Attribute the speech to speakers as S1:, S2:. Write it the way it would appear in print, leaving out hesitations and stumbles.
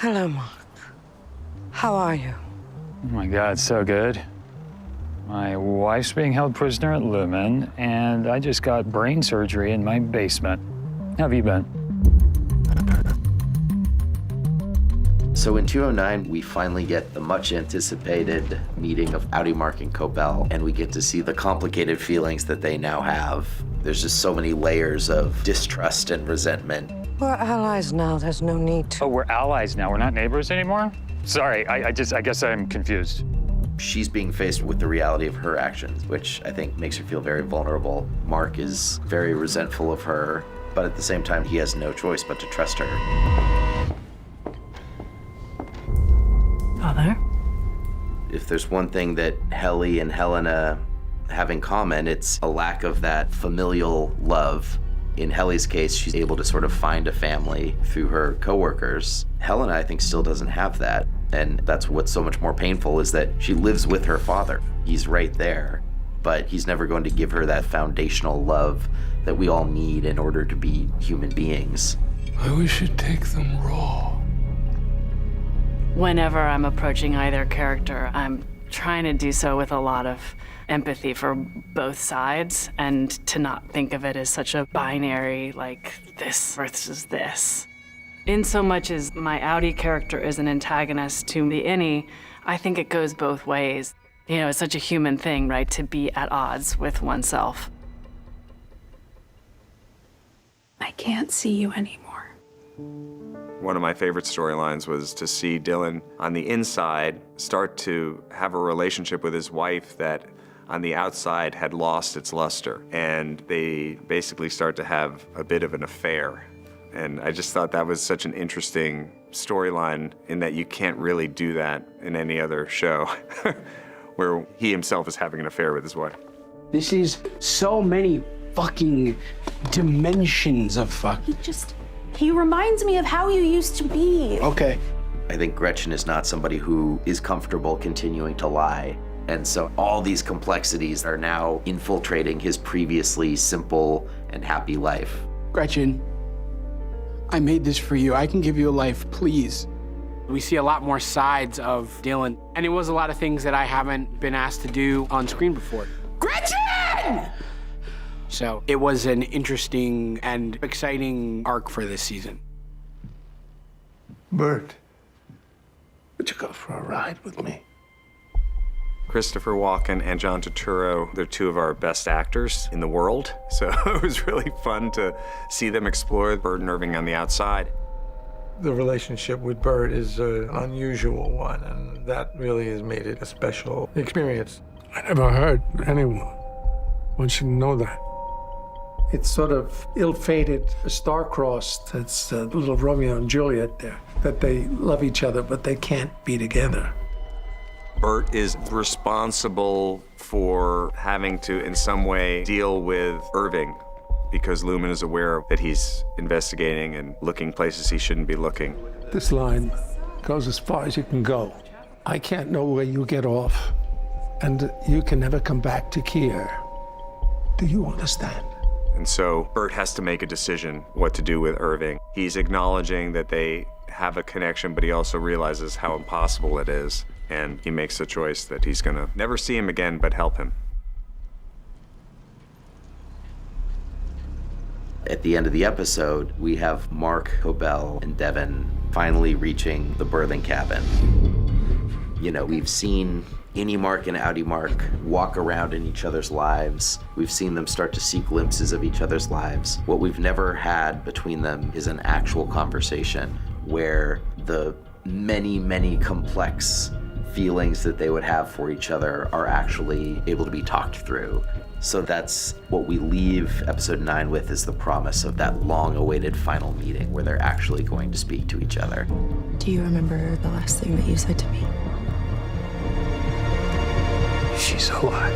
S1: Hello, Mark. How are you?
S2: Oh my God, so good. My wife's being held prisoner at Lumen, and I just got brain surgery in my basement. How have you been?
S3: So in 209, we finally get the much anticipated meeting of Audi, Mark, and Cobell, and we get to see the complicated feelings that they now have. There's just so many layers of distrust and resentment.
S1: We're allies now. There's no need to.
S2: Oh, we're allies now. We're not neighbors anymore? Sorry, I guess I'm confused.
S3: She's being faced with the reality of her actions, which I think makes her feel very vulnerable. Mark is very resentful of her, but at the same time, he has no choice but to trust her.
S4: Father?
S3: If there's one thing that Helly and Helena have in common, it's a lack of that familial love. In Helly's case, she's able to sort of find a family through her coworkers. Helena, I think, still doesn't have that. And that's what's so much more painful, is that she lives with her father. He's right there, but he's never going to give her that foundational love that we all need in order to be human beings.
S5: I wish you'd take them raw.
S4: Whenever I'm approaching either character, I'm trying to do so with a lot of empathy for both sides, and to not think of it as such a binary, like this versus this. In so much as my Audi character is an antagonist to the innie, I think it goes both ways. You know, it's such a human thing, right, to be at odds with oneself.
S6: I can't see you anymore.
S7: One of my favorite storylines was to see Dylan on the inside start to have a relationship with his wife that on the outside had lost its luster. And they basically start to have a bit of an affair. And I just thought that was such an interesting storyline, in that you can't really do that in any other show where he himself is having an affair with his wife.
S8: This is so many fucking dimensions of fuck.
S6: He reminds me of how you used to be.
S8: Okay.
S3: I think Gretchen is not somebody who is comfortable continuing to lie. And so all these complexities are now infiltrating his previously simple and happy life.
S8: Gretchen, I made this for you. I can give you a life, please. We see a lot more sides of Dylan, and it was a lot of things that I haven't been asked to do on screen before. Gretchen! So it was an interesting and exciting arc for this season.
S5: Bert, would you go for a ride with me?
S7: Christopher Walken and John Turturro, they're two of our best actors in the world. So it was really fun to see them explore Bert and Irving on the outside.
S5: The relationship with Bert is an unusual one, and that really has made it a special experience. I never heard anyone want you to know that. It's sort of ill-fated, star-crossed. It's a little Romeo and Juliet there, that they love each other, but they can't be together.
S7: Bert is responsible for having to, in some way, deal with Irving, because Lumen is aware that he's investigating and looking places he shouldn't be looking.
S5: This line goes as far as you can go. I can't know where you get off, and you can never come back to Kier. Do you understand?
S7: And so Bert has to make a decision what to do with Irving. He's acknowledging that they have a connection, but he also realizes how impossible it is. And he makes the choice that he's gonna never see him again, but help him.
S3: At the end of the episode, we have Mark, Cobell, and Devin finally reaching the birthing cabin. You know, we've seen Innie Mark and Audi Mark walk around in each other's lives. We've seen them start to see glimpses of each other's lives. What we've never had between them is an actual conversation where the many, many complex feelings that they would have for each other are actually able to be talked through. So that's what we leave episode 9 with, is the promise of that long-awaited final meeting where they're actually going to speak to each other.
S6: Do you remember the last thing that you said to me?
S5: She's alive.